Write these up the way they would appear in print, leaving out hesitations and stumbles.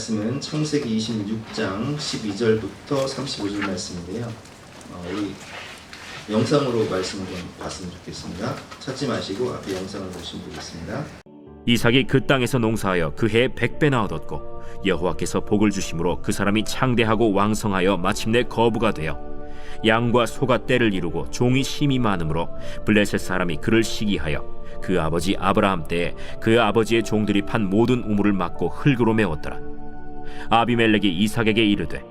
말씀은 창세기 26장 12절부터 35절 말씀인데요. 우리 영상으로 말씀을 좀 봤으면 좋겠습니다. 찾지 마시고 앞에 영상을 보시면 되겠습니다. 이삭이 그 땅에서 농사하여 그 해에 100배나 얻었고 여호와께서 복을 주심으로 그 사람이 창대하고 왕성하여 마침내 거부가 되어 양과 소가 떼를 이루고 종이 심이 많으므로 블레셋 사람이 그를 시기하여 그 아버지 아브라함 때에 그 아버지의 종들이 판 모든 우물을 막고 흙으로 메웠더라. 아비멜렉이 이삭에게 이르되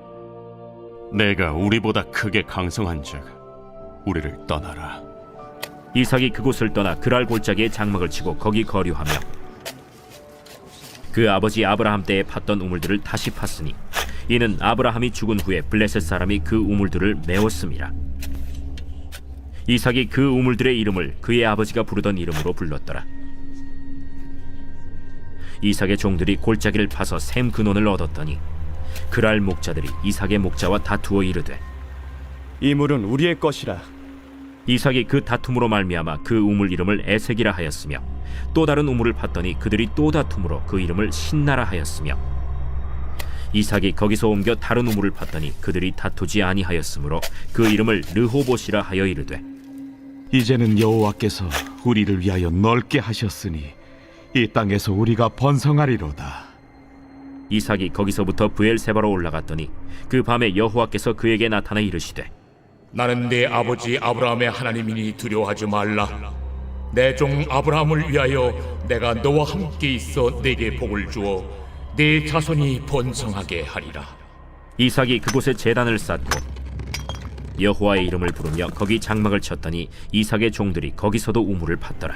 내가 우리보다 크게 강성한즉 우리를 떠나라. 이삭이 그곳을 떠나 그랄 골짜기에 장막을 치고 거기 거류하며 그 아버지 아브라함 때에 팠던 우물들을 다시 팠으니 이는 아브라함이 죽은 후에 블레셋 사람이 그 우물들을 메웠음이라. 이삭이 그 우물들의 이름을 그의 아버지가 부르던 이름으로 불렀더라. 이삭의 종들이 골짜기를 파서 샘 근원을 얻었더니 그랄 목자들이 이삭의 목자와 다투어 이르되 이 물은 우리의 것이라. 이삭이 그 다툼으로 말미암아 그 우물 이름을 에색이라 하였으며 또 다른 우물을 팠더니 그들이 또 다툼으로 그 이름을 신나라 하였으며 이삭이 거기서 옮겨 다른 우물을 팠더니 그들이 다투지 아니하였으므로 그 이름을 르호봇이라 하여 이르되 이제는 여호와께서 우리를 위하여 넓게 하셨으니 이 땅에서 우리가 번성하리로다. 이삭이 거기서부터 브엘세바로 올라갔더니 그 밤에 여호와께서 그에게 나타나 이르시되 나는 내 아버지 아브라함의 하나님이니 두려워하지 말라. 내 종 아브라함을 위하여 내가 너와 함께 있어 내게 복을 주어 내 자손이 번성하게 하리라. 이삭이 그곳에 제단을 쌓고 여호와의 이름을 부르며 거기 장막을 쳤더니 이삭의 종들이 거기서도 우물을 팠더라.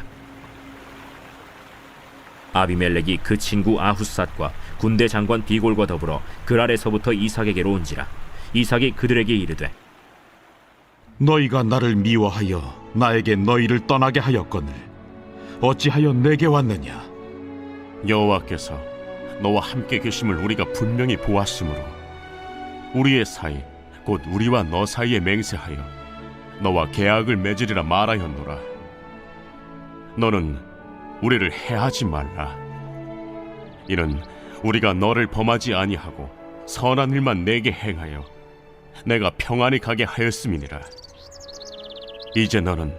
아비멜렉이 그 친구 아훗삿과 군대 장관 비골과 더불어 그랄에서부터 이삭에게로 온지라. 이삭이 그들에게 이르되 너희가 나를 미워하여 나에게 너희를 떠나게 하였거늘 어찌하여 내게 왔느냐? 여호와께서 너와 함께 계심을 우리가 분명히 보았으므로 우리의 사이 곧 우리와 너 사이에 맹세하여 너와 계약을 맺으리라 말하였노라. 너는 우리를 해하지 말라. 이는 우리가 너를 범하지 아니하고 선한 일만 내게 행하여 내가 평안히 가게 하였음이니라. 이제 너는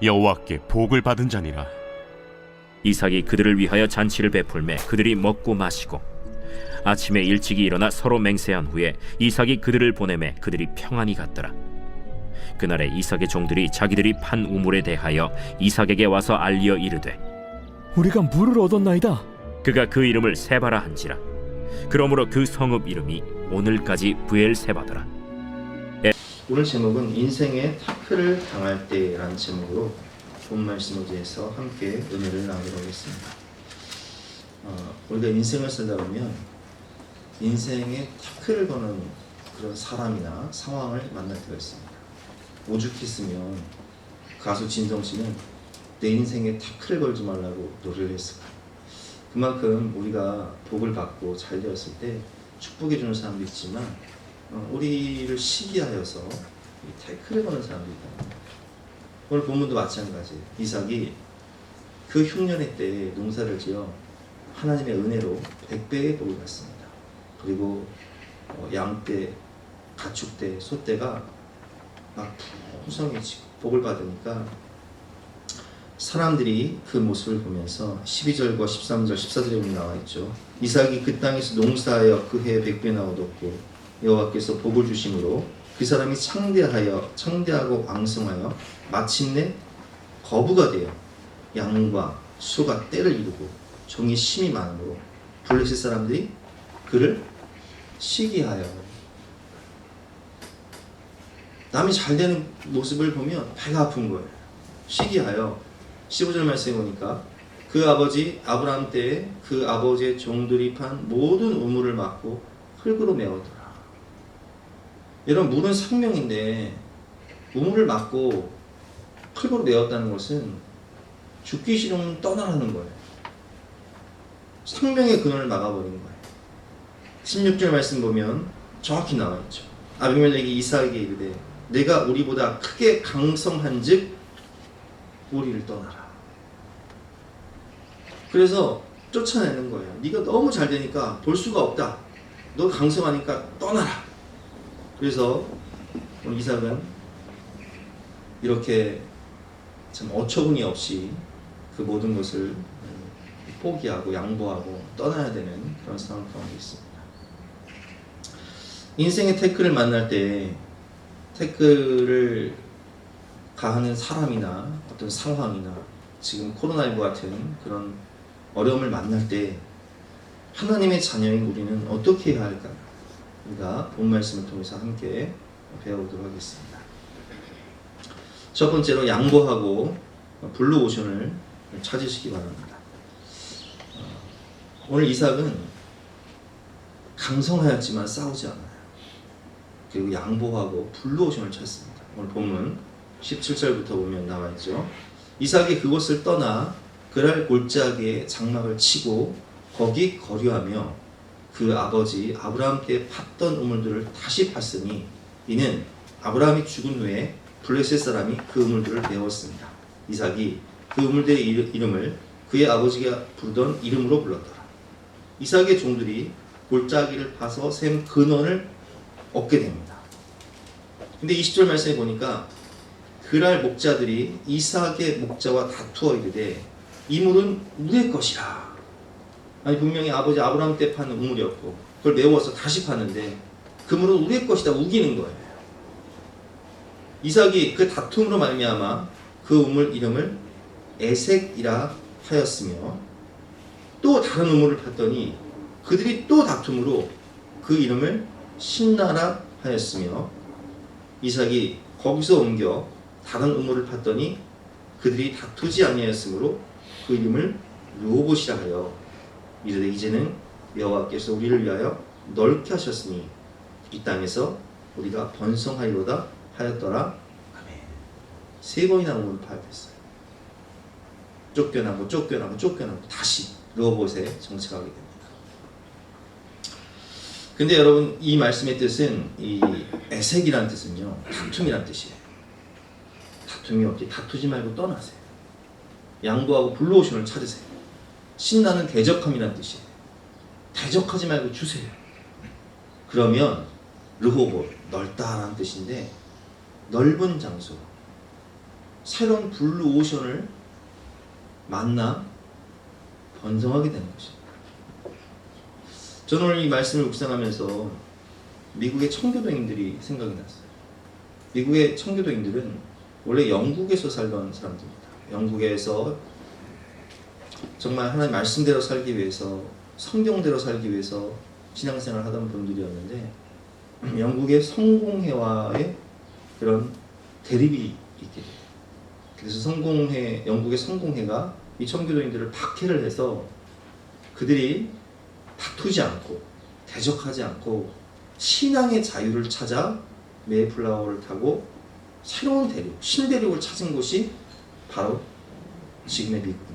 여호와께 복을 받은 자니라. 이삭이 그들을 위하여 잔치를 베풀매 그들이 먹고 마시고 아침에 일찍이 일어나 서로 맹세한 후에 이삭이 그들을 보내매 그들이 평안히 갔더라. 그날에 이삭의 종들이 자기들이 판 우물에 대하여 이삭에게 와서 알리어 이르되 우리가 물을 얻었나이다. 그가 그 이름을 세바라 한지라. 그러므로 그 성읍 이름이 오늘까지 브엘세바더라. 오늘 제목은 인생의 타크를 당할 때라는 제목으로 본 말씀을 위해서 함께 은혜를 나누도록 하겠습니다. 우리가 인생을 살다 보면 인생의 타크를 거는 그런 사람이나 상황을 만날 때가 있습니다. 오죽했으면 가수 진성 씨는 내 인생에 타크를 걸지 말라고 노래를 했을까. 그만큼 우리가 복을 받고 잘 되었을 때 축복해 주는 사람도 있지만 우리를 시기하여서 태클을 거는 사람도 있다. 오늘 본문도 마찬가지예요. 이삭이 그 흉년의 때에 농사를 지어 하나님의 은혜로 100배의 복을 받습니다. 그리고 양떼, 가축떼, 소떼가 막 풍성해지고 복을 받으니까 사람들이 그 모습을 보면서 12절과 13절, 14절에 나와 있죠. 이삭이 그 땅에서 농사하여 그 해에 100배나 얻었고 여호와께서 복을 주심으로 그 사람이 창대하고 왕성하여 마침내 거부가 되어 양과 소가 떼를 이루고 종이 심이 많으므로 블레셋 사람들이 그를 시기하여 남이 잘 되는 모습을 보면 배가 아픈 거예요. 시기하여 15절 말씀에 보니까 그 아버지 아브라함 때에 그 아버지의 종들이 판 모든 우물을 막고 흙으로 메웠더라. 여러분, 물은 생명인데 우물을 막고 흙으로 메웠다는 것은 죽기 싫으면 떠나라는 거예요. 생명의 근원을 막아버린 거예요. 16절 말씀 보면 정확히 나와 있죠. 아비멜렉이 이삭에게 이르되 내가 우리보다 크게 강성한즉 우리를 떠나라. 그래서 쫓아내는 거예요. 네가 너무 잘 되니까 볼 수가 없다. 너 강성하니까 떠나라. 그래서 오늘 이삭은 이렇게 참 어처구니 없이 그 모든 것을 포기하고 양보하고 떠나야 되는 그런 상황 가운데 있습니다. 인생의 태클을 만날 때 태클을 가하는 사람이나 어떤 상황이나 지금 코로나19 같은 그런 어려움을 만날 때 하나님의 자녀인 우리는 어떻게 해야 할까? 우리가 본 말씀을 통해서 함께 배워보도록 하겠습니다. 첫 번째로 양보하고 블루오션을 찾으시기 바랍니다. 오늘 이삭은 강성하였지만 싸우지 않아요. 그리고 양보하고 블루오션을 찾습니다. 오늘 본문 17절부터 보면 나와 있죠. 이삭이 그곳을 떠나 그랄 골짜기에 장막을 치고 거기 거류하며 그 아버지 아브라함 때 팠던 우물들을 다시 팠으니 이는 아브라함이 죽은 후에 블레셋 사람이 그 우물들을 메웠습니다. 이삭이 그 우물들의 이름을 그의 아버지가 부르던 이름으로 불렀더라. 이삭의 종들이 골짜기를 파서 샘 근원을 얻게 됩니다. 근데 20절 말씀에 보니까 그랄 목자들이 이삭의 목자와 다투어 이르되 이 물은 우리의 것이라. 아니 분명히 아버지 아브라함 때 파는 우물이었고 그걸 메워서 다시 파는데 그 물은 우리의 것이다 우기는 거예요. 이삭이 그 다툼으로 말미암아 그 우물 이름을 에색이라 하였으며 또 다른 우물을 팠더니 그들이 또 다툼으로 그 이름을 신나라 하였으며 이삭이 거기서 옮겨 다른 우물을 팠더니 그들이 다투지 아니하였으므로 그 이름을 르호봇이라 하여 이르되 이제는 여호와께서 우리를 위하여 넓게 하셨으니 이 땅에서 우리가 번성하리로다 하였더라. 아멘. 3번이나 우물을 파였어요. 쫓겨나고 다시 르호봇에 정착하게 됩니다. 근데 여러분 이 말씀의 뜻은 이 에색이라는 뜻은요 다툼이라는 뜻이에요. 다툼이 없지. 다투지 말고 떠나세요. 양보하고 블루오션을 찾으세요. 신나는 대적함이라는 뜻이에요. 대적하지 말고 주세요. 그러면 르호봇 넓다라는 뜻인데 넓은 장소 새로운 블루오션을 만나 번성하게 되는 것입니다. 저는 오늘 이 말씀을 묵상하면서 미국의 청교도인들이 생각이 났어요. 미국의 청교도인들은 원래 영국에서 살던 사람들입니다. 영국에서 정말 하나님 말씀대로 살기 위해서 성경대로 살기 위해서 신앙생활을 하던 분들이었는데 영국의 성공회와의 그런 대립이 있게 돼요. 그래서 영국의 성공회가 이 청교도인들을 박해를 해서 그들이 다투지 않고 대적하지 않고 신앙의 자유를 찾아 메이플라워를 타고 새로운 대륙, 신대륙을 찾은 곳이 바로 지금의 미국입니다.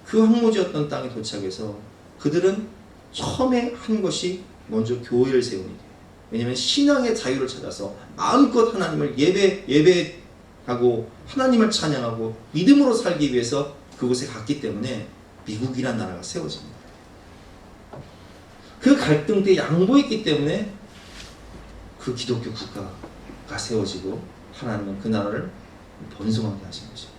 그 황무지였던 땅에 도착해서 그들은 처음에 한 것이 먼저 교회를 세우는 일이에요. 왜냐하면 신앙의 자유를 찾아서 마음껏 하나님을 예배하고 하나님을 찬양하고 믿음으로 살기 위해서 그곳에 갔기 때문에 미국이라는 나라가 세워집니다. 그 갈등 때 양보했기 때문에 그 기독교 국가가 세워지고 하나님은 그 나라를 번성하게 하신 것입니다.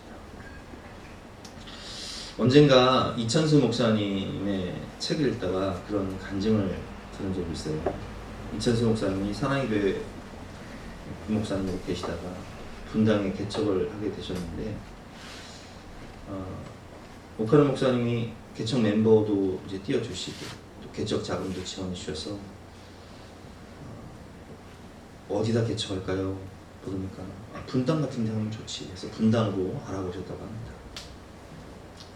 언젠가 이찬수 목사님의 책을 읽다가 그런 간증을 들은 적이 있어요. 이찬수 목사님이 사랑의 교회 목사님으로 계시다가 분당에 개척을 하게 되셨는데 오카르 목사님이 개척 멤버도 이제 띄워주시고 또 개척 자금도 지원해 주셔서 어디다 개척할까요? 그러니까 분당 같은 데 하면 좋지. 그래서 분당으로 알아보셨다고 합니다.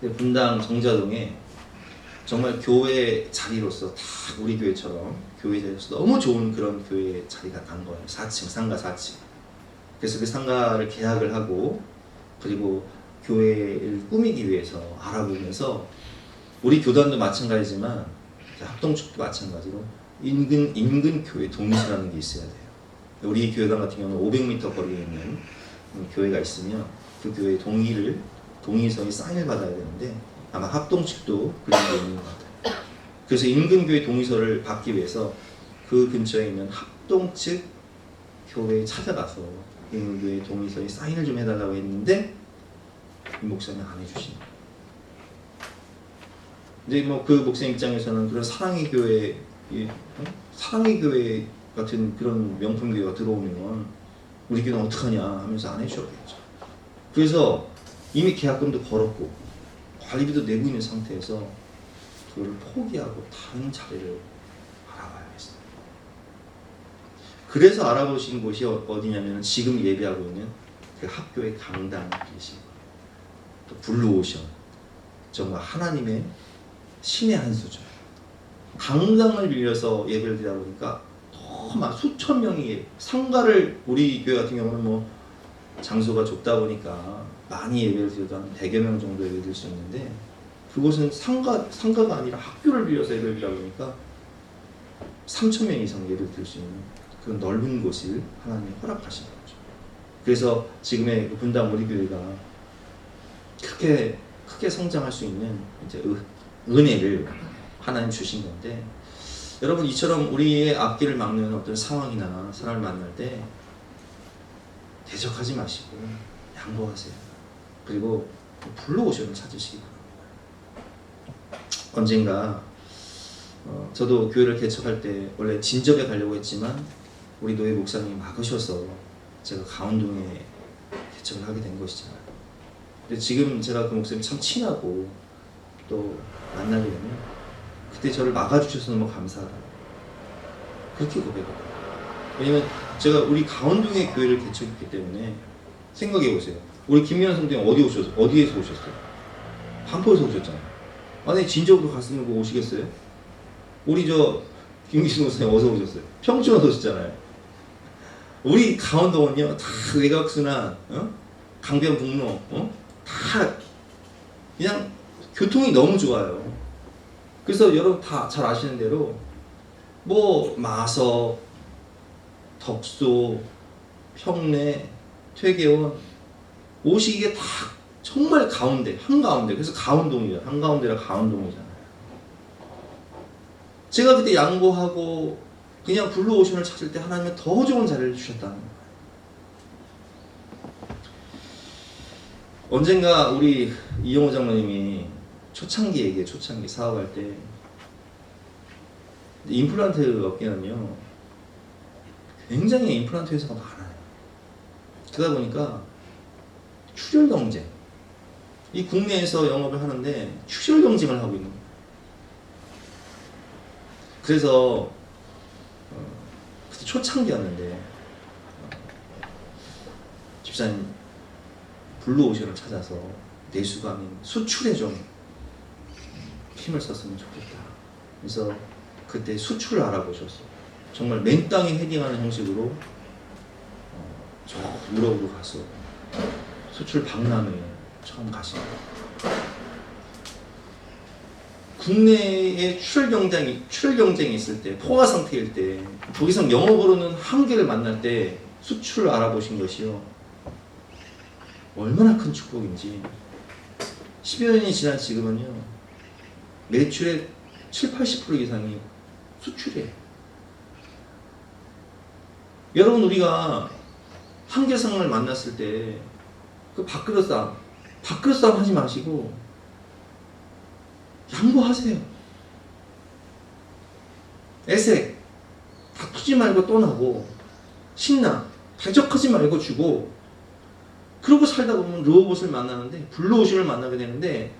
근데 분당 정자동에 정말 교회 자리로서 다 우리 교회처럼 교회 자리로서 너무 좋은 그런 교회 자리가 난 거예요. 4층, 상가 4층. 그래서 그 상가를 계약을 하고 그리고 교회를 꾸미기 위해서 알아보면서 우리 교단도 마찬가지지만 합동축도 마찬가지로 인근 교회 동시라는 게 있어야 돼요. 우리 교회당 같은 경우는 500m 거리에 있는 교회가 있으면 그 교회 동의서에 사인을 받아야 되는데 아마 합동측도 그런 게 있는 것 같아요. 그래서 인근교회 동의서를 받기 위해서 그 근처에 있는 합동 측 교회에 찾아가서 인근교회 동의서에 사인을 좀 해달라고 했는데 이 목사님 안 해주신 거예요. 이제 뭐 그 목사님 입장에서는 그런 사랑의 교회, 사랑의 교회 같은 그런 명품 교회가 들어오면 우리 교회는 어떡하냐 하면서 안 해주셨겠죠. 그래서 이미 계약금도 걸었고 관리비도 내고 있는 상태에서 그걸 포기하고 다른 자리를 알아봐야 했어요. 그래서 알아보신 곳이 어디냐면 지금 예배하고 있는 그 학교의 강당에 계신 거예요. 또 블루오션, 정말 하나님의 신의 한 수죠. 강당을 빌려서 예배를 드리다 보니까 막 수천 명이 상가를, 우리 교회 같은 경우는 뭐 장소가 좁다 보니까 많이 예배를 드려도 한 100여 명 정도 예배 드릴 수 있는데, 그곳은 상가가 아니라 학교를 빌려서 예배를 드리다 보니까 3,000명 이상 예배를 드릴 수 있는 그런 넓은 곳을 하나님이 허락하신 거죠. 그래서 지금의 분당 우리 교회가 크게 성장할 수 있는 이제 은혜를 하나님 주신 건데, 여러분 이처럼 우리의 앞길을 막는 어떤 상황이나 사람을 만날 때 대적하지 마시고 양보하세요. 그리고 블루오션을 찾으시기 바랍니다. 언젠가 저도 교회를 개척할 때 원래 진접에 가려고 했지만 우리 노예 목사님이 막으셔서 제가 가운동에 개척을 하게 된 것이잖아요. 근데 지금 제가 그 목사님이 참 친하고 또 만나게 되면 그때 저를 막아주셔서 너무 감사하다, 그렇게 고백해요. 왜냐면 제가 우리 가운동의 교회를 개척했기 때문에. 생각해 보세요. 우리 김미연 선생님 어디에서 오셨어요? 반포에서 오셨잖아요. 아니 진적으로 갔으면 뭐 오시겠어요? 우리 저 김기순 선생님 어디서 오셨어요? 평촌에서 오셨잖아요. 우리 가운동은요 다 외곽순환, 강변북로, 다 그냥 교통이 너무 좋아요. 그래서 여러분 다 잘 아시는 대로 뭐 마석, 덕소, 평내, 퇴계원, 오시기에 다 정말 가운데, 한가운데. 그래서 가운동이에요. 한가운데라 가운동이잖아요. 제가 그때 양보하고 그냥 블루오션을 찾을 때 하나님은 더 좋은 자리를 주셨다는 거예요. 언젠가 우리 이영호 장로님이 초창기 사업할 때 임플란트 업계는요 굉장히 임플란트 회사가 많아요. 그러다 보니까 출혈 경쟁, 이 국내에서 영업을 하는데 출혈 경쟁을 하고 있는 거예요. 그래서 그때 초창기였는데 집사님 블루오션을 찾아서 내수감인 수출에 좀 힘을 썼으면 좋겠다. 그래서 그때 수출을 알아보셨어요. 정말 맨 땅에 헤딩하는 형식으로 저 유럽으로 가서 수출 박람회에 처음 가신 거예요. 국내에 출혈 경쟁이 있을 때, 포화 상태일 때, 더 이상 영업으로는 한계를 만날 때 수출을 알아보신 것이요 얼마나 큰 축복인지. 10여 년이 지난 지금은요 매출의 70-80% 이상이 수출이에요. 여러분 우리가 한계상을 만났을 때 그 밥그릇 싸움 하지 마시고 양보하세요. 애색 다투지 말고 떠나고, 신나 대적하지 말고 주고, 그러고 살다 보면 르호봇을 만나는데, 블루오션을 만나게 되는데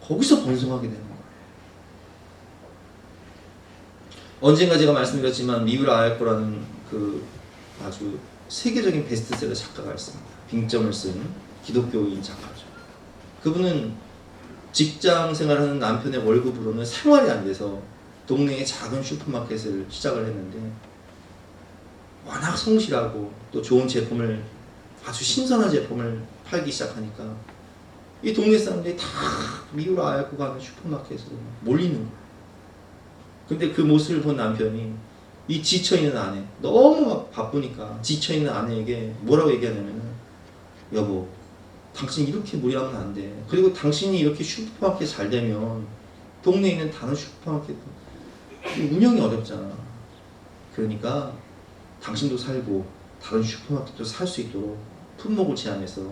거기서 번성하게 되는 거예요. 언젠가 제가 말씀드렸지만 미우라 아야코라는 그 아주 세계적인 베스트셀러 작가가 있습니다. 빙점을 쓴 기독교인 작가죠. 그분은 직장 생활하는 남편의 월급으로는 생활이 안 돼서 동네에 작은 슈퍼마켓을 시작을 했는데, 워낙 성실하고 또 좋은 제품을, 아주 신선한 제품을 팔기 시작하니까 이 동네 사람들이 다 미우라 아야코가 하는 슈퍼마켓으로 몰리는 거예요. 근데 그 모습을 본 남편이 이 지쳐있는 아내, 너무 바쁘니까 지쳐있는 아내에게 뭐라고 얘기하냐면은, 여보, 당신 이렇게 무리하면 안 돼. 그리고 당신이 이렇게 슈퍼마켓 잘 되면 동네에 있는 다른 슈퍼마켓 운영이 어렵잖아. 그러니까 당신도 살고 다른 슈퍼마켓도 살 수 있도록 품목을 제한해서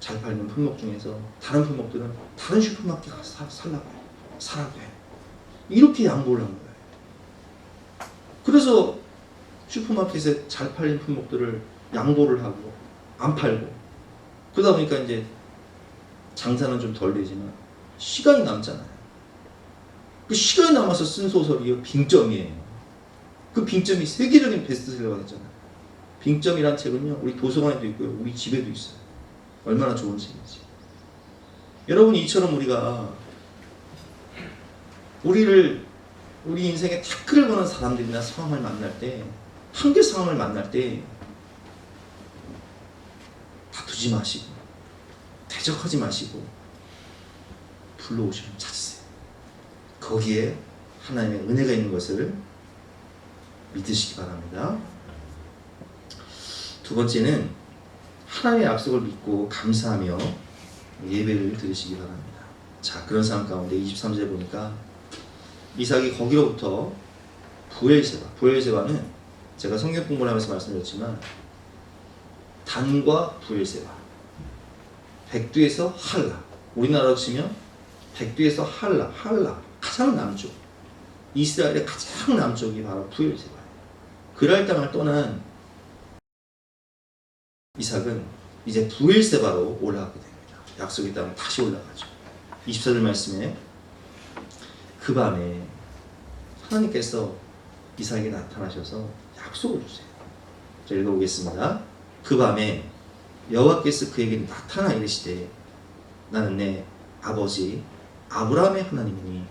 잘 팔리는 품목 중에서 다른 품목들은 다른 슈퍼마켓 가서 사라고 해. 이렇게 양보를 한 거예요. 그래서 슈퍼마켓에 잘 팔린 품목들을 양보를 하고 안 팔고 그러다 보니까 이제 장사는 좀 덜 되지만 시간이 남잖아요. 그 시간이 남아서 쓴 소설이 빙점이에요. 그 빙점이 세계적인 베스트셀러가 됐잖아요. 빙점이란 책은요, 우리 도서관에도 있고요, 우리 집에도 있어요. 얼마나 좋은 책인지. 여러분, 이처럼 우리가 우리 인생에 태클을 거는 사람들이나 상황을 만날 때, 한계 상황을 만날 때 다투지 마시고 대적하지 마시고 불러오시면 찾으세요. 거기에 하나님의 은혜가 있는 것을 믿으시기 바랍니다. 두 번째는 하나님의 약속을 믿고 감사하며 예배를 드리시기 바랍니다. 자, 그런 상황 가운데 23절에 보니까 이삭이 거기로부터 부엘세바는 제가 성경 공부를 하면서 말씀드렸지만 단과 부엘세바, 백두에서 할라, 우리나라로 치면 백두에서 할라 가장 남쪽, 이스라엘의 가장 남쪽이 바로 부엘세바예요. 그랄 땅을 떠난 이삭은 이제 부엘세바로 올라가게 됩니다. 약속의 땅으로 다시 올라가죠. 24절 말씀에 그 밤에 하나님께서 이삭에게 나타나셔서 약속을 주세요. 자, 읽어보겠습니다. 그 밤에 여호와께서 그에게 나타나 이르시되 나는 내 아버지 아브라함의 하나님이니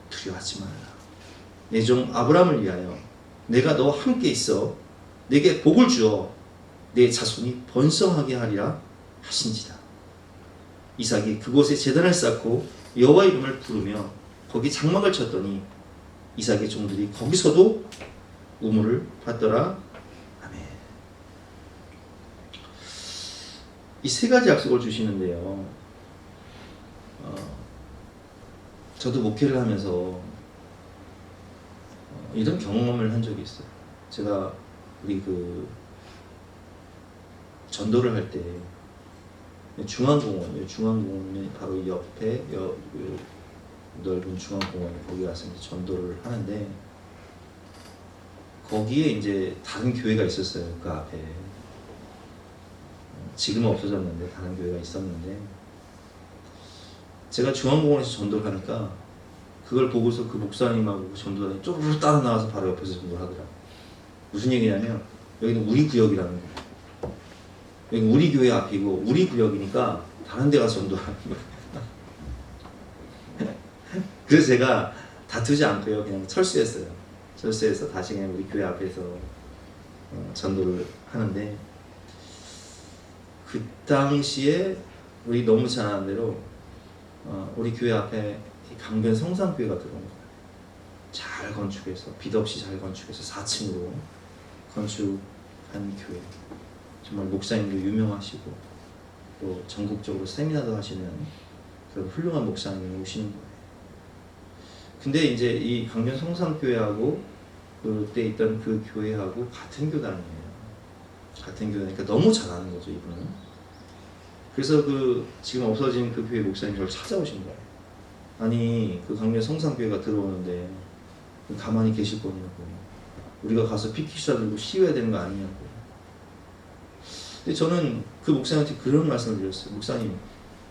두려워하지 말라. 내 종 아브라함을 위하여 내가 너와 함께 있어 내게 복을 주어 내 자손이 번성하게 하리라 하신지라. 이삭이 그곳에 제단을 쌓고 여호와 이름을 부르며 거기 장막을 쳤더니 이삭의 종들이 거기서도 우물을 받더라. 아멘. 이 세 가지 약속을 주시는데요. 저도 목회를 하면서 이런 경험을 한 적이 있어요. 제가 우리 전도를 할 때 중앙공원이 바로 옆에 넓은 중앙공원 거기 가서 이제 전도를 하는데 거기에 이제 다른 교회가 있었어요. 그 앞에 지금은 없어졌는데 다른 교회가 있었는데 제가 중앙공원에서 전도를 하니까 그걸 보고서 그 목사님하고 전도단이 쪼르르 따라 나와서 바로 옆에서 전도를 하더라고요. 무슨 얘기냐면 여기는 우리 구역이라는 거예요. 여기 우리 교회 앞이고 우리 구역이니까 다른 데 가서 전도하는 거예요. 그래서 제가 다투지 않고요, 그냥 철수했어요. 철수해서 다시 그냥 우리 교회 앞에서 전도를 하는데 그 당시에 우리 너무 잘 아는 대로 우리 교회 앞에 강변 성산교회가 들어온 거예요. 잘 건축해서 빚 없이 잘 건축해서 4층으로 건축한 교회. 정말 목사님도 유명하시고 또 전국적으로 세미나도 하시는 그런 훌륭한 목사님이 오시는 거예요. 근데 이제 이 강변 성산교회하고 그때 있던 그 교회하고 같은 교단이에요. 같은 교단이니까 너무 잘 아는 거죠, 이분은. 그래서 지금 없어진 그 교회 목사님이 저를 찾아오신 거예요. 아니, 그 강변 성산교회가 들어오는데 가만히 계실 거냐고. 우리가 가서 피켓사 들고 시위해야 되는 거 아니냐고. 근데 저는 그 목사님한테 그런 말씀을 드렸어요. 목사님,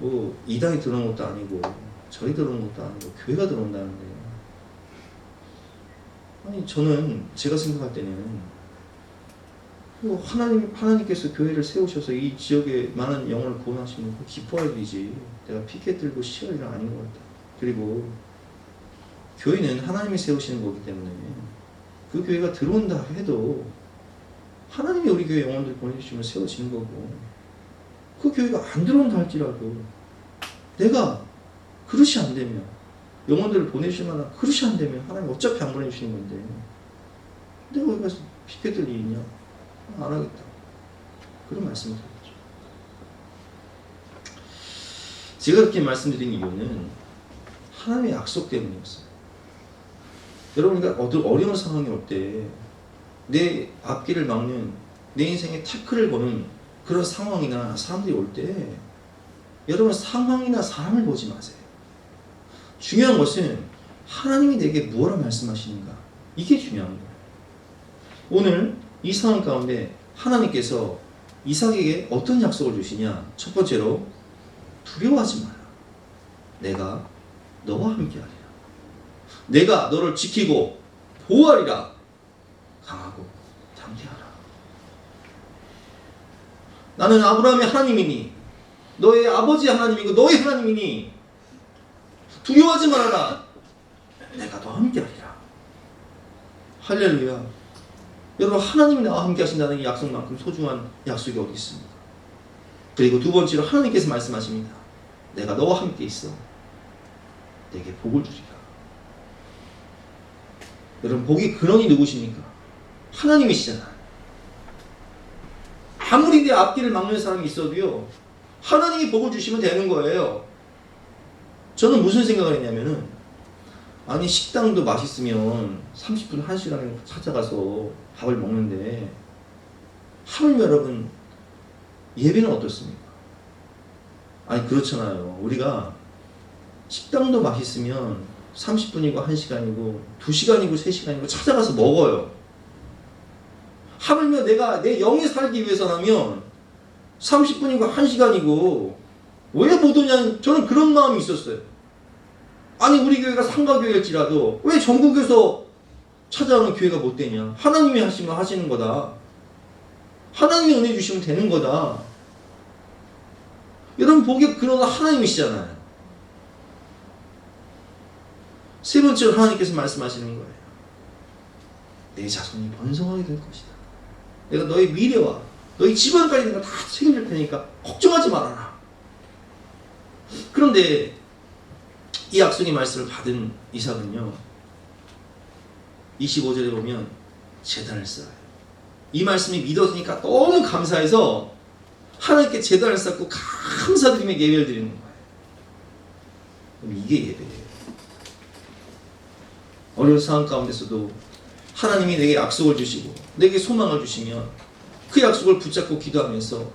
뭐 이당이 들어온 것도 아니고 저희 들어온 것도 아니고 교회가 들어온다는데, 아니 저는 제가 생각할 때는 뭐 하나님께서 교회를 세우셔서 이 지역에 많은 영혼을 구원하시면 기뻐해야 되지. 내가 피켓 들고 시할 일은 아닌 것 같다. 그리고 교회는 하나님이 세우시는 거기 때문에 그 교회가 들어온다 해도 하나님이 우리 교회 영혼들 보내주시면 세워지는 거고, 그 교회가 안 들어온다 할지라도 내가 그릇이 안 되면, 영혼들을 보내주실 만한 그릇이 안 되면 하나님 어차피 안 보내주시는 건데 내가 거기 가서 피켓 들 일이 있냐? 안 하겠다. 그런 말씀을 드렸죠. 제가 그렇게 말씀드린 이유는 하나님의 약속 때문이었어요. 여러분, 그러니까 어려운 상황이 올 때 내 앞길을 막는, 내 인생에 태클을 거는 그런 상황이나 사람들이 올 때 여러분, 상황이나 사람을 보지 마세요. 중요한 것은 하나님이 내게 무엇을 말씀하시는가, 이게 중요한 거예요. 오늘 이 상황 가운데 하나님께서 이삭에게 어떤 약속을 주시냐? 첫 번째로, 두려워하지 마라. 내가 너와 함께하리라. 내가 너를 지키고 보호하리라. 강하고 담대하라. 나는 아브라함의 하나님이니, 너의 아버지 하나님이고 너의 하나님이니 두려워하지 말아라. 내가 너와 함께하리라. 할렐루야. 여러분, 하나님이 나와 함께 하신다는 이 약속만큼 소중한 약속이 어디 있습니까? 그리고 두 번째로 하나님께서 말씀하십니다. 내가 너와 함께 있어 내게 복을 주리라. 여러분, 복의 근원이 누구십니까? 하나님이시잖아요. 아무리 내 앞길을 막는 사람이 있어도요, 하나님이 복을 주시면 되는 거예요. 저는 무슨 생각을 했냐면은, 아니 식당도 맛있으면 30분, 1시간을 찾아가서 밥을 먹는데, 하물며 여러분, 예배는 어떻습니까? 아니 그렇잖아요. 우리가 식당도 맛있으면 30분이고 1시간이고 2시간이고 3시간이고 찾아가서 먹어요. 하물며 내가 내 영이 살기 위해서라면 30분이고 1시간이고 왜 못 오냐는, 저는 그런 마음이 있었어요. 아니 우리 교회가 상가교회일지라도 왜 전국에서 찾아오는 교회가 못 되냐? 하나님이 하시면 하시는 거다. 하나님이 은혜 주시면 되는 거다. 여러분, 복의 근원은 하나님이시잖아요. 세 번째로 하나님께서 말씀하시는 거예요. 내 자손이 번성하게 될 것이다. 내가 너의 미래와 너희 집안까지 내가 다 책임질 테니까 걱정하지 말아라. 그런데 이 약속의 말씀을 받은 이삭은요, 25절에 보면 제단을 쌓아요. 이 말씀이 믿어지니까 너무 감사해서 하나님께 제단을 쌓고 감사드리며 예배를 드리는 거예요. 그럼 이게 예배예요. 어려운 상황 가운데서도 하나님이 내게 약속을 주시고 내게 소망을 주시면 그 약속을 붙잡고 기도하면서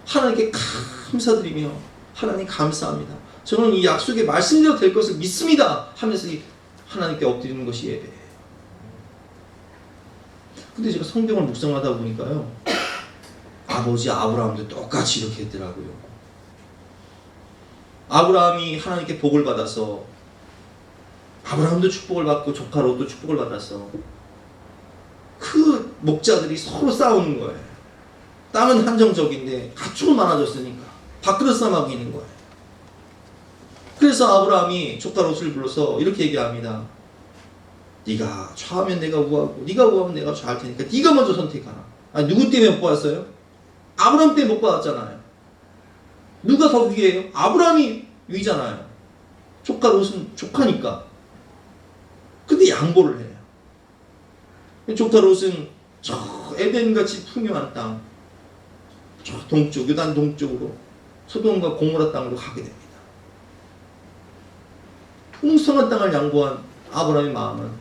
하나님께 감사드리며, 하나님 감사합니다, 저는 이 약속의 말씀대로 될 것을 믿습니다 하면서 하나님께 엎드리는 것이 예배예요. 근데 제가 성경을 묵상하다 보니까요, 아버지 아브라함도 똑같이 이렇게 했더라고요. 아브라함이 하나님께 복을 받아서, 아브라함도 축복을 받고 조카 롯도 축복을 받아서 그 목자들이 서로 싸우는 거예요. 땅은 한정적인데 가축은 많아졌으니까 밥그릇 싸움하고 있는 거예요. 그래서 아브라함이 조카 롯을 불러서 이렇게 얘기합니다. 네가 좌하면 내가 우하고 네가 우하면 내가 좌할 테니까 네가 먼저 선택하라. 아니 누구 때문에 못 받았어요? 아브라함 때문에 못 받았잖아요. 누가 더 위에요? 아브라함이 위잖아요. 조카 롯은 조카니까. 근데 양보를 해요. 조카 롯은 저 에덴같이 풍요한 땅, 저 동쪽, 유단 동쪽으로 소돔과 고모라 땅으로 가게 됩니다. 풍성한 땅을 양보한 아브라함의 마음은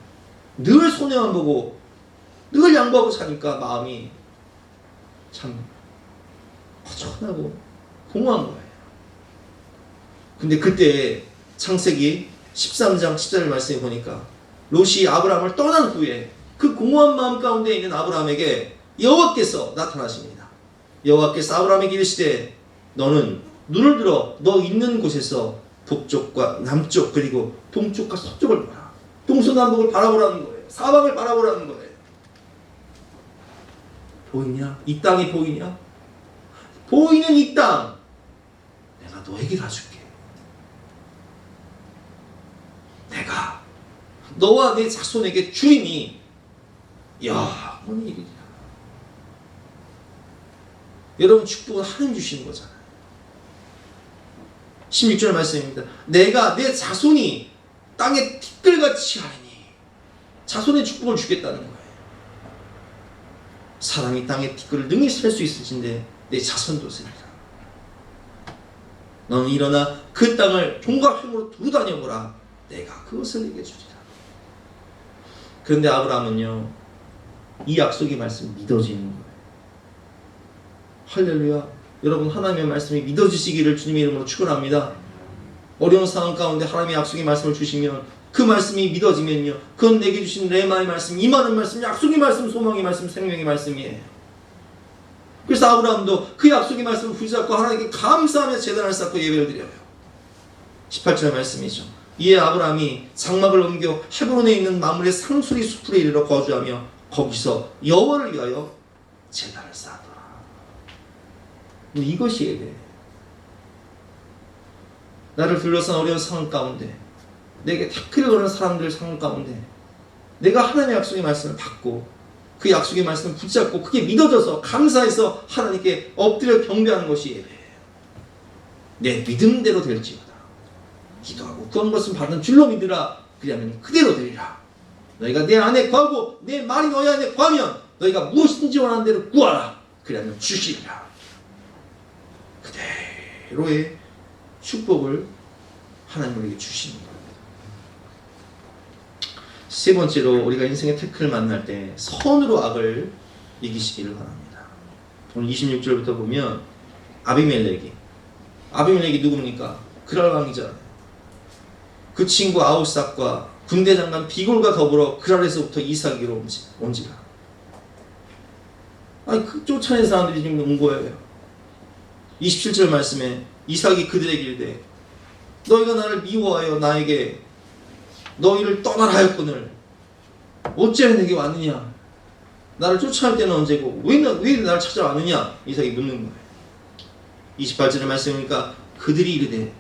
늘 손해만 보고 늘 양보하고 사니까 마음이 참 허전하고 공허한 거예요. 근데 그때 창세기 13장 14절 말씀에 보니까 롯이 아브라함을 떠난 후에 그 공허한 마음 가운데 있는 아브라함에게 여호와께서 나타나십니다. 여호와께서 아브라함에게 이르시되 너는 눈을 들어 너 있는 곳에서 북쪽과 남쪽 그리고 동쪽과 서쪽을 봐라. 동서남북을 바라보라는 거예요. 사방을 바라보라는 거예요. 보이냐? 이 땅이 보이냐? 보이는 이 땅 내가 너에게 다 줄게. 내가 너와 내 자손에게 주리니 영원히 이르리라. 여러분, 축복은 하나님 주시는 거잖아요. 16절 말씀입니다. 내가 내 자손이 땅에 티끌같이 하리니, 자손의 축복을 주겠다는 거예요. 사람이 땅에 티끌을 능히 셀 수 있으신데 내 자손도 세리라. 너는 일어나 그 땅을 종과 힘으로 두루 다녀보라. 내가 그것을 내게 주리라. 그런데 아브라함은요, 이 약속의 말씀이 믿어지는 거예요. 할렐루야. 여러분, 하나님의 말씀이 믿어지시기를 주님의 이름으로 축원합니다. 어려운 상황 가운데 하나님의 약속의 말씀을 주시면, 그 말씀이 믿어지면요, 그건 내게 주신 레마의 말씀, 임하는 말씀, 약속의 말씀, 소망의 말씀, 생명의 말씀이에요. 그래서 아브라함도 그 약속의 말씀을 붙잡고 하나님께 감사하며 제단을 쌓고 예배를 드려요. 18절 말씀이죠. 이에 아브라함이 장막을 옮겨 헤브론에 있는 마므레 상수리 숲으로 이르러 거주하며 거기서 여호와를 위하여 제단을 쌓더라. 이것이 예배예요. 나를 둘러싼 어려운 상황 가운데, 내게 태클을 거는 사람들 상황 가운데 내가 하나님의 약속의 말씀을 받고 그 약속의 말씀을 붙잡고 그게 믿어져서 감사해서 하나님께 엎드려 경배하는 것이 예배예요. 내 믿음대로 될지어다. 기도하고 구한 것은 받은 줄로 믿으라. 그리하면 그대로 되리라. 너희가 내 안에 구하고 내 말이 너희 안에 구하면 너희가 무엇인지 원하는 대로 구하라. 그리하면 주시리라. 그대로의 축복을 하나님 우리에게 주시는 겁니다. 세 번째로, 우리가 인생의 태클을 만날 때 선으로 악을 이기시기를 바랍니다. 오늘 26절부터 보면 아비멜렉이 누굽니까? 그랄 왕이잖아요. 그 친구 아우삭과 군대 장관 비골과 더불어 그랄에서부터 이삭에게로 온지라. 아니, 그 쫓아낸 사람들이 지금 온 거예요. 27절 말씀에 이삭이 그들에게 이르되 너희가 나를 미워하여 나에게 너희를 떠나라 하였거늘 어찌하여 내게 왔느냐? 나를 쫓아낼 때는 언제고 왜 나를 찾아왔느냐? 이삭이 묻는 거예요. 28절의 말씀이니까 그들이 이르되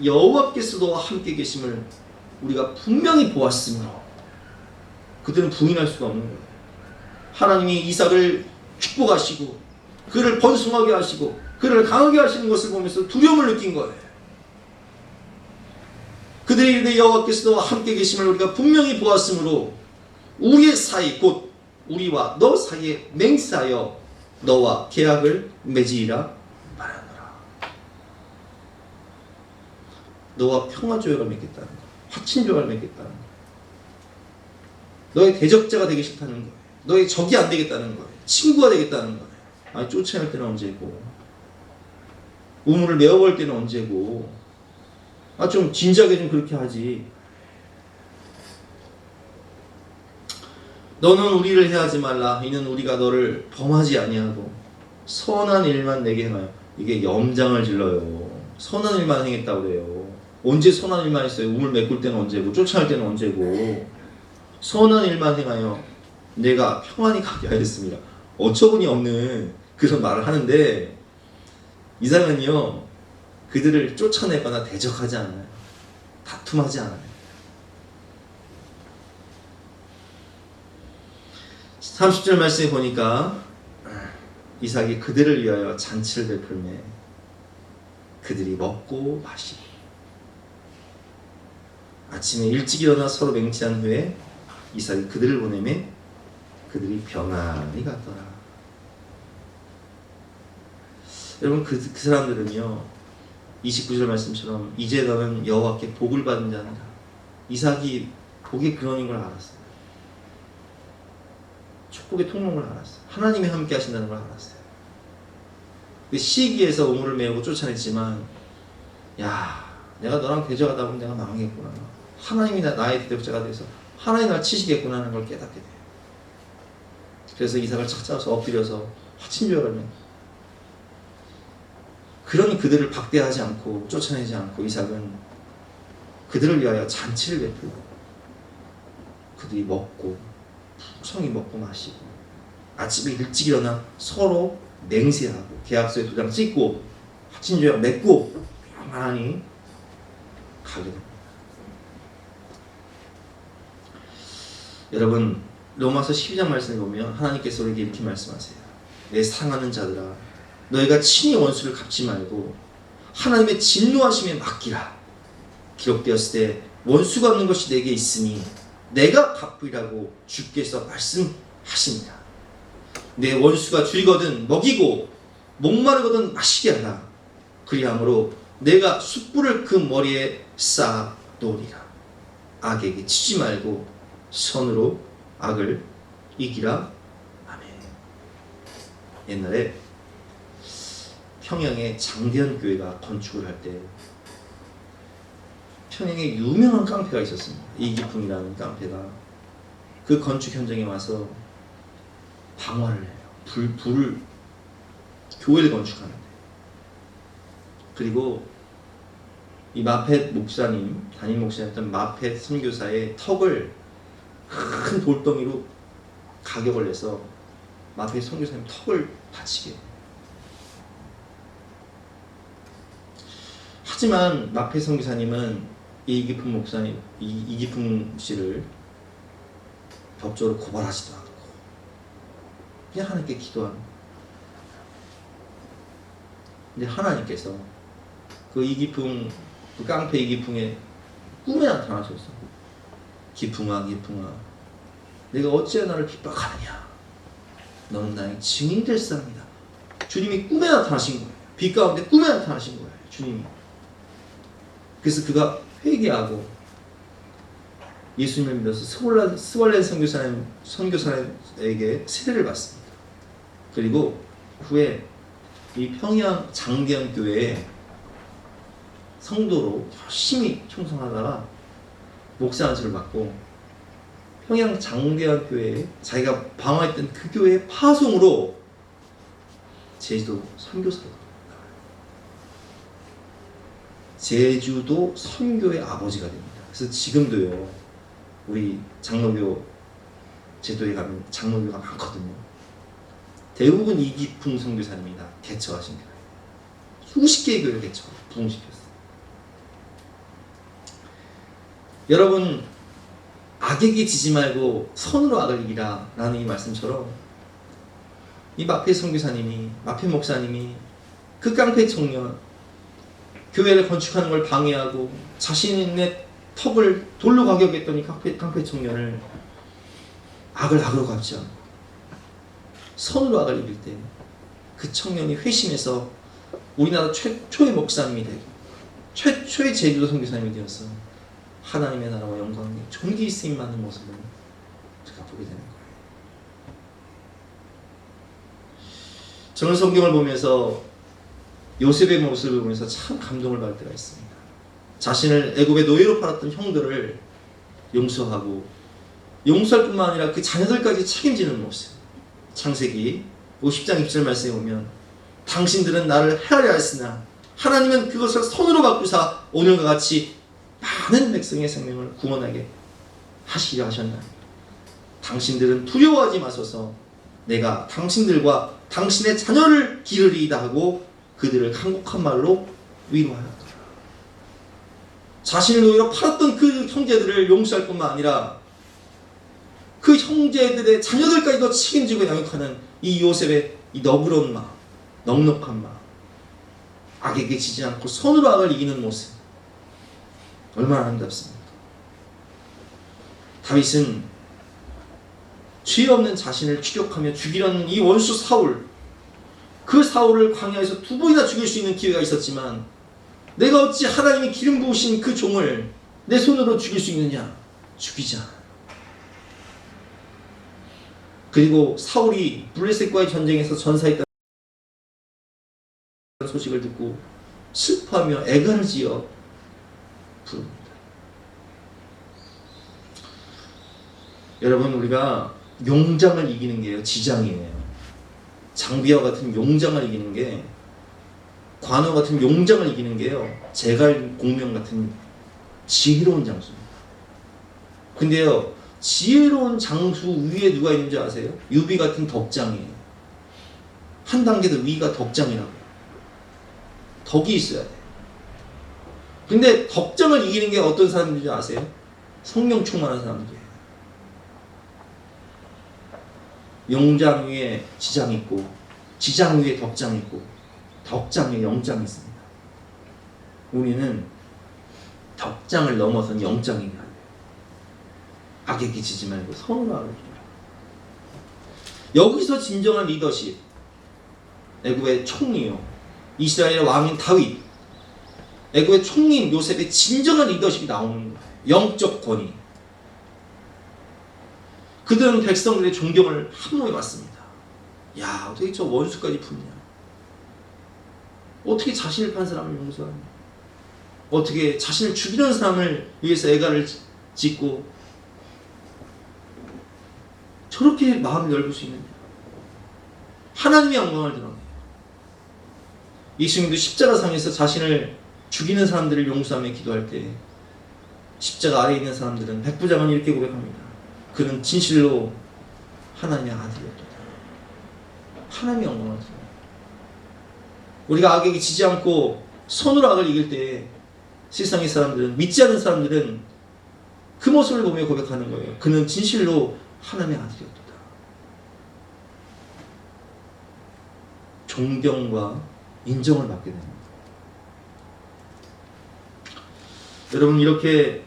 여호와께서 너와 함께 계심을 우리가 분명히 보았으므로. 그들은 부인할 수가 없는 거예요. 하나님이 이삭을 축복하시고 그를 번성하게 하시고 그를 강하게 하시는 것을 보면서 두려움을 느낀 거예요. 그들이 이르되 여호와께서 너와 함께 계심을 우리가 분명히 보았으므로 우리의 사이 곧 우리와 너 사이에 맹세하여 너와 계약을 맺으리라 말하노라. 너와 평화조약을 맺겠다는 거예요. 화친조약을 맺겠다는 거예요. 너의 대적자가 되기 싫다는 거예요. 너의 적이 안 되겠다는 거예요. 친구가 되겠다는 거예요. 아니, 쫓아낼 때는 언제고, 우물을 메워볼 때는 언제고, 좀 진작에 좀 그렇게 하지. 너는 우리를 해하지 말라. 이는 우리가 너를 범하지 아니하고 선한 일만 내게 행하여. 이게 염장을 질러요. 선한 일만 행했다고 그래요. 언제 선한 일만 했어요? 우물 메꿀 때는 언제고, 쫓아낼 때는 언제고. 선한 일만 행하여 내가 평안히 가게 하였습니다. 어처구니 없는 그런 말을 하는데, 이상은요, 그들을 쫓아내거나 대적하지 않아요. 다툼하지 않아요. 30절 말씀에 보니까 이삭이 그들을 위하여 잔치를 베풀매 그들이 먹고 마시고 아침에 일찍 일어나 서로 맹세한 후에 이삭이 그들을 보내매 그들이 평안히 갔더라. 여러분, 그 사람들은요, 29절 말씀처럼 이제 너는 여호와께 복을 받은 자니라. 이삭이 복의 근원인 걸 알았어요. 축복의 통로를 알았어요. 하나님이 함께 하신다는 걸 알았어요. 그 시기에서 우물을 메우고 쫓아냈지만, 야, 내가 너랑 대적하다 보면 내가 망하겠구나. 하나님이 나의 대적자가 돼서 하나님이 날 치시겠구나 하는 걸 깨닫게 돼요. 그래서 이삭을 찾아서 엎드려서 화친조약을 맺는, 그런 그들을 박대하지 않고 쫓아내지 않고 이삭은 그들을 위하여 잔치를 베풀고 그들이 먹고 풍성히 먹고 마시고 아침에 일찍 일어나 서로 맹세하고 계약서에 도장 찍고 화친조약 맺고 평안히 가게 됩니다. 여러분, 로마서 12장 말씀을 보면 하나님께서 우리에게 이렇게 말씀하세요. 내 사랑하는 자들아, 너희가 친히 원수를 갚지 말고 하나님의 진노하심에 맡기라. 기록되었을 때 원수가 없는 것이 내게 있으니 내가 갚으리라고 주께서 말씀하십니다. 내 원수가 줄이거든 먹이고 목마르거든 마시게 하라. 그리함으로 내가 숯불을 그 머리에 쌓아 놓으리라. 악에게 치지 말고 선으로 악을 이기라. 아멘. 옛날에 평양에 장대현 교회가 건축을 할 때 평양에 유명한 깡패가 있었습니다. 이기풍이라는 깡패가 그 건축 현장에 와서 방화를 해요. 불을 교회를 건축하는데, 그리고 이 마펫 목사님, 담임 목사였던 마펫 선교사의 턱을 큰 돌덩이로 가격을 내서 마펫 선교사님 턱을 다치게 해요. 하지만 마펫 선교사님은 이기풍 목사님, 이기풍 씨를 법적으로 고발하지도 않고 그냥 하나님께 기도합니다. 근데 하나님께서 그 이기풍, 그 깡패 이기풍의 꿈에 나타나셔서 기풍아, 기풍아, 내가 어찌 나를 핍박하느냐? 너는 나의 증인 될 사람이다. 주님이 꿈에 나타나신 거예요. 빛 가운데 꿈에 나타나신 거예요, 주님이. 그래서 그가 회개하고 예수님을 믿어서 스왈렌 선교사에게 세례를 받습니다. 그리고 후에 이 평양 장대현 교회에 성도로 열심히 충성하다가 목사 안수를 받고 평양 장대현 교회에 자기가 방화했던 그 교회의 파송으로 제주도 선교사로 나와요. 제주도 선교의 아버지가 됩니다. 그래서 지금도요, 우리 장로교 제도에 가면 장로교가 많거든요. 대부분 이기풍 선교사님이 다 개척하신 교회. 수십 개의 교회를 부흥시켰어요. 여러분, 악에게 지지 말고 선으로 악을 이기라 라는 이 말씀처럼 이 마페 선교사님이, 마페 목사님이 그 깡패 청년, 교회를 건축하는 걸 방해하고 자신의 턱을 돌로 가격했더니 깡패 청년을 악을 악으로 갚지 않고 선으로 악을 이길 때 그 청년이 회심해서 우리나라 최초의 목사님이 되고 최초의 제주도 선교사님이 되어서 하나님의 나라와 영광에 존귀 쓰임 받는 모습을 제가 보게 되는 거예요. 저는 성경을 보면서 요셉의 모습을 보면서 참 감동을 받을 때가 있습니다. 자신을 애굽의 노예로 팔았던 형들을 용서하고 용서할 뿐만 아니라 그 자녀들까지 책임지는 모습. 창세기 50장 20절 말씀에 보면 당신들은 나를 헤아려 했으나 하나님은 그것을 손으로 바꾸사 오늘과 같이 많은 백성의 생명을 구원하게 하시려 하셨나니 당신들은 두려워하지 마소서 내가 당신들과 당신의 자녀를 기르리이다 하고 그들을 한국한 말로 위로하였더라. 자신을 노예로 팔았던 그 형제들을 용서할 뿐만 아니라 그 형제들의 자녀들까지도 책임지고 양육하는 이 요셉의 이 너그러운 마음, 넉넉한 마음, 악에게 지지 않고 선으로 악을 이기는 모습, 얼마나 아름답습니까? 다윗은 죄 없는 자신을 추격하며 죽이려는 이 원수 사울, 그 사울을 광야에서 2번이나 죽일 수 있는 기회가 있었지만 내가 어찌 하나님이 기름 부으신 그 종을 내 손으로 죽일 수 있느냐? 죽이지 않아. 그리고 사울이 블레셋과의 전쟁에서 전사했다는 소식을 듣고 슬퍼하며 애가를 지어 부릅니다. 여러분, 우리가 용장을 이기는 게요, 지장이에요. 장비와 같은 용장을 이기는 게, 관우 같은 용장을 이기는 게요, 제갈 공명 같은 지혜로운 장수입니다. 근데요, 지혜로운 장수 위에 누가 있는지 아세요? 유비 같은 덕장이에요. 한 단계 더 위가 덕장이라고. 덕이 있어야 돼요. 근데 덕장을 이기는 게 어떤 사람들인지 아세요? 성령 충만한 사람들이에요. 용장 위에 지장 있고, 지장 위에 덕장 있고, 덕장 위에 영장이 있습니다. 우리는 덕장을 넘어선 영장이 돼야 돼요. 악에게 지지 말고 선으로 악을 이기라. 여기서 진정한 리더십, 애굽의 총리요, 이스라엘의 왕인 다윗, 애굽의 총리인 요셉의 진정한 리더십이 나오는 거예요. 영적 권위. 그들은 백성들의 존경을 함노해 왔습니다. 야, 어떻게 저 원수까지 품냐? 어떻게 자신을 판 사람을 용서하냐? 어떻게 자신을 죽이는 사람을 위해서 애가를 짓고 저렇게 마음을 열고 수 있느냐? 하나님의 영광을 드러내요. 예수님도 십자가상에서 자신을 죽이는 사람들을 용서하며 기도할 때 십자가 아래에 있는 사람들은 백부장은 이렇게 고백합니다. 그는 진실로 하나님의 아들이었다. 하나님의 영광을 드러내요. 우리가 악에게 지지 않고 손으로 악을 이길 때 세상의 사람들은, 믿지 않는 사람들은 그 모습을 보며 고백하는 거예요. 그는 진실로 하나님의 아들이었다. 존경과 인정을 받게 됩니다. 여러분, 이렇게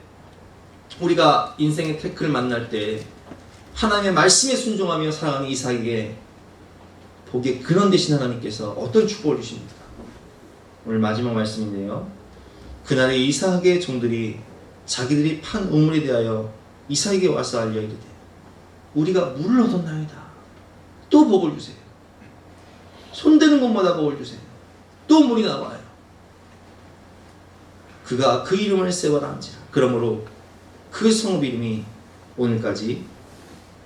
우리가 인생의 태클을 만날 때 하나님의 말씀에 순종하며 살아가는 이삭에게 복의 근원 되신 하나님께서 어떤 축복을 주십니까? 오늘 마지막 말씀인데요. 그날에 이삭의 종들이 자기들이 판 우물에 대하여 이삭에게 와서 알려 이르되 우리가 물을 얻었나이다. 또 복을 주세요. 손대는 곳마다 복을 주세요. 또 물이 나와요. 그가 그 이름을 세바라 한지라. 그러므로 그 성읍 이름이 오늘까지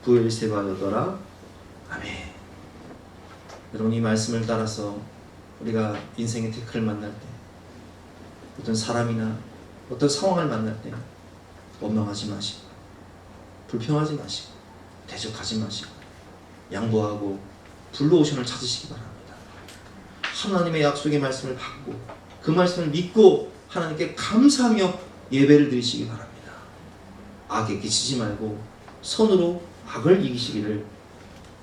부엘세바더라. 아멘. 여러분, 이 말씀을 따라서 우리가 인생의 태클을 만날 때, 어떤 사람이나 어떤 상황을 만날 때 원망하지 마시고, 불평하지 마시고, 대적하지 마시고, 양보하고 블루오션을 찾으시기 바랍니다. 하나님의 약속의 말씀을 받고 그 말씀을 믿고 하나님께 감사하며 예배를 드리시기 바랍니다. 악에 끼치지 말고 선으로 악을 이기시기를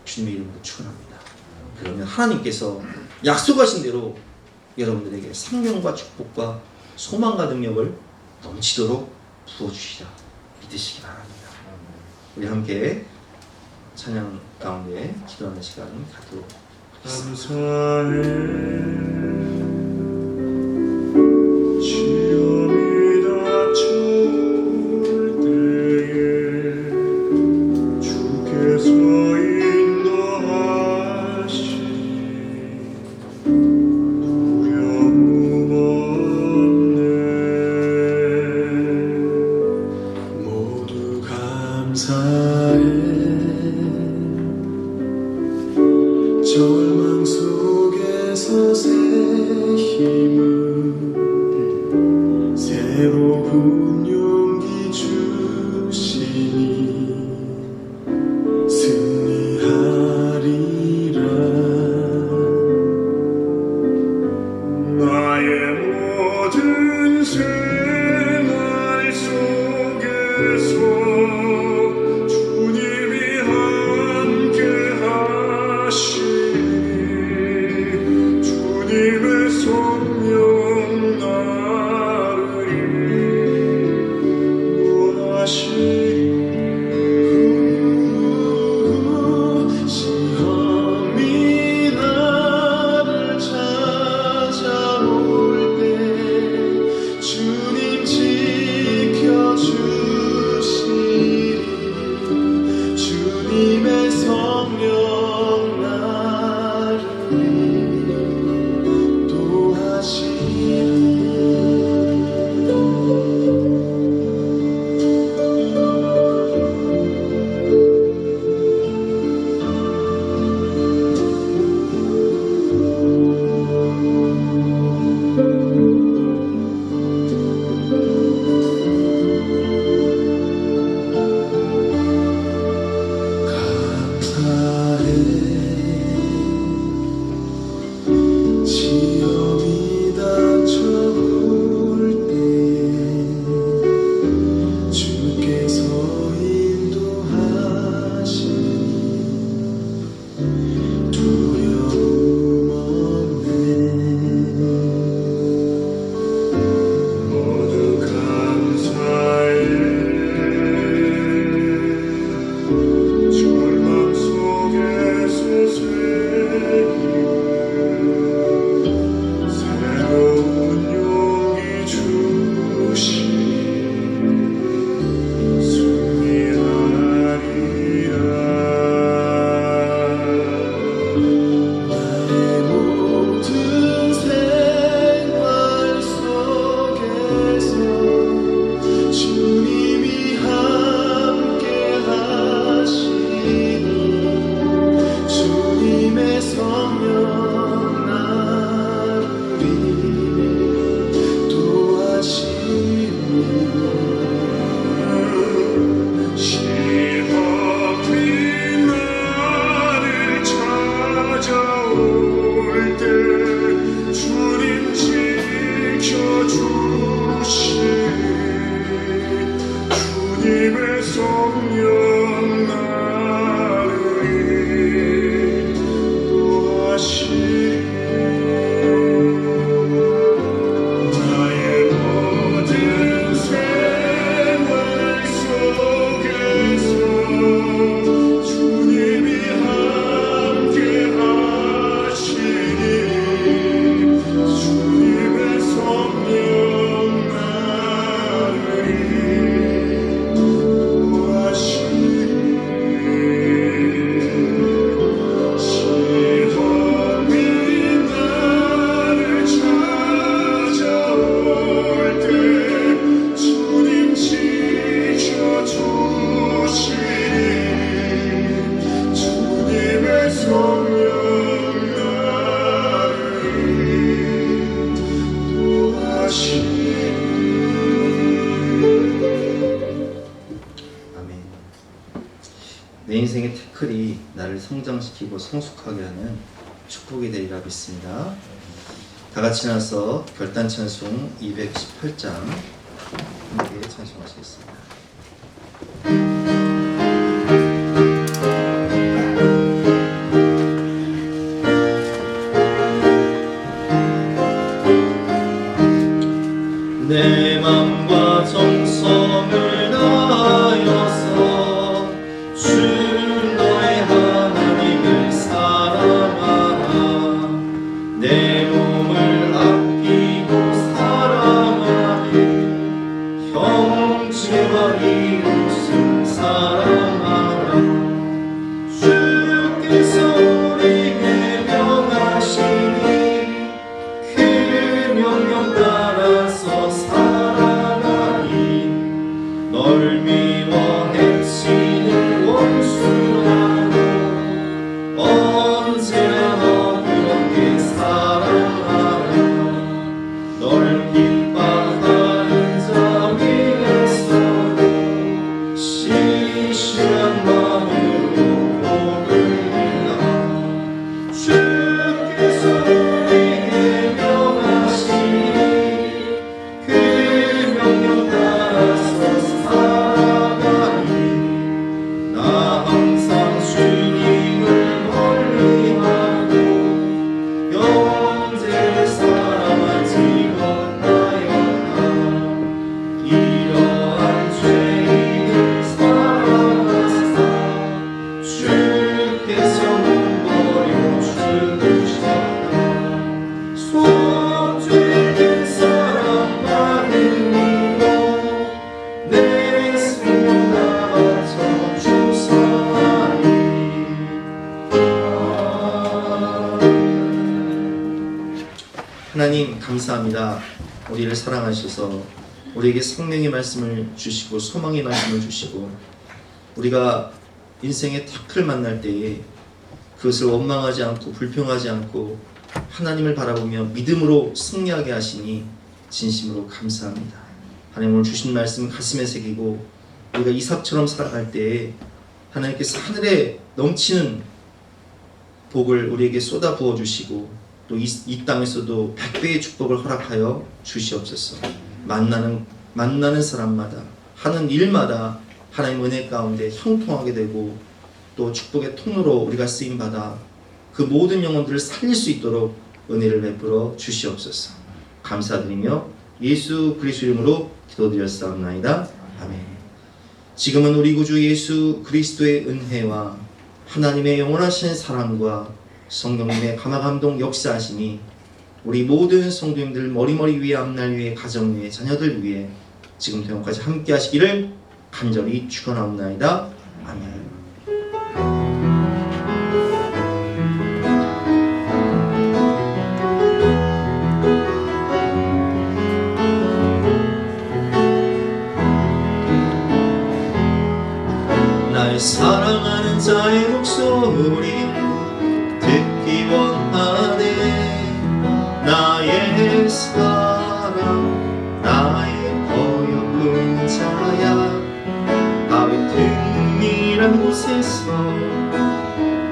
주님의 이름으로 축원합니다. 그러면 하나님께서 약속하신 대로 여러분들에게 생명과 축복과 소망과 능력을 넘치도록 부어주시라 믿으시기 바랍니다. 우리 함께 찬양 가운데 기도하는 시간 갖도록 하겠습니다. 시험이 닥쳐올 때에 주께서 인도하시니 두려움 없네. 모두 감사해. 절망 속에서 새 힘을 새로운 용기 주시니 승리하리라. 나의 모든 생활 속에서 주님이 함께 하시니 주님의 성령 나를 인도하시니 시험이 나를 찾아올 때 주님 지켜주시니 주님의 성령 나를 인도하시니 내 인생의 태클이 나를 성장시키고 성숙하게 하는 축복이 되리라 믿습니다. 다 같이 나서 결단 찬송 218장 함께 찬송하시겠습니다. 내 맘과 정성을 다하여서 주 너의 하나님을 사랑하라. 내 몸을 아끼고 사랑하는 형제와 이웃을 사랑하라. 주께서 우리에게 명하시니 그 명령 따라서 살아가니 널 미워 해치는 원수라도 언제나 너 그렇게 사랑하라. 널 기뻐하는 자 위에서도 시시한 마음으로 복을 빌라. 주께서 우리에게 명하시니 그 명령 따라서 살아가니 나 항상 주님을 멀리하고 영제를 사랑하지 못하였다. 이러한 죄인을 사랑하사 주께서 눈버려 죽으셨다. 속죄된 사랑 받으니로 내 생명 다 바쳐 주사하니. 하나님 감사합니다. 우리를 사랑하셔서 우리에게 생명의 말씀을 주시고 소망의 말씀을 주시고 우리가 인생의 태클을 만날 때에 그것을 원망하지 않고 불평하지 않고 하나님을 바라보며 믿음으로 승리하게 하시니 진심으로 감사합니다. 하나님 오늘 주신 말씀 가슴에 새기고 우리가 이삭처럼 살아갈 때에 하나님께서 하늘에 넘치는 복을 우리에게 쏟아 부어 주시고 또 이 땅에서도 100배의 축복을 허락하여 주시옵소서. 만나는 사람마다 하는 일마다 하나님 은혜 가운데 형통하게 되고 또 축복의 통로로 우리가 쓰임받아 그 모든 영혼들을 살릴 수 있도록 은혜를 베풀어 주시옵소서. 감사드리며 예수 그리스도 이름으로 기도드렸사옵나이다. 아멘. 지금은 우리 구주 예수 그리스도의 은혜와 하나님의 영원하신 사랑과 성령님의 감화감동 역사하심이 우리 모든 성도님들 머리머리 위에 앞날 위에 가정 위에 자녀들 위에 지금부터 영까지 함께 하시기를 간절히 축원하옵나이다. 아멘. 날 사랑하는 자의 목소리 듣기 원하네. 나의 사랑 나의 어여쁜 자야. 다윗 등이란 곳에서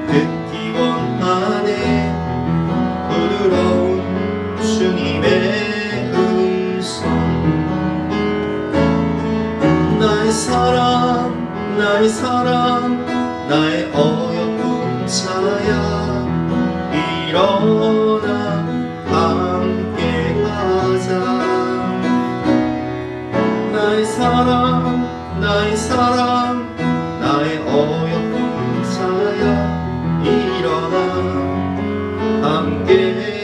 듣기 원하네. 부드러운 주님의 음성. 나의 사랑 나의 사랑 나의 어여쁜 자야. 일어나 함께 가자. 나의 사랑 나의 사랑 나의 어여쁜 자야. 일어나 함께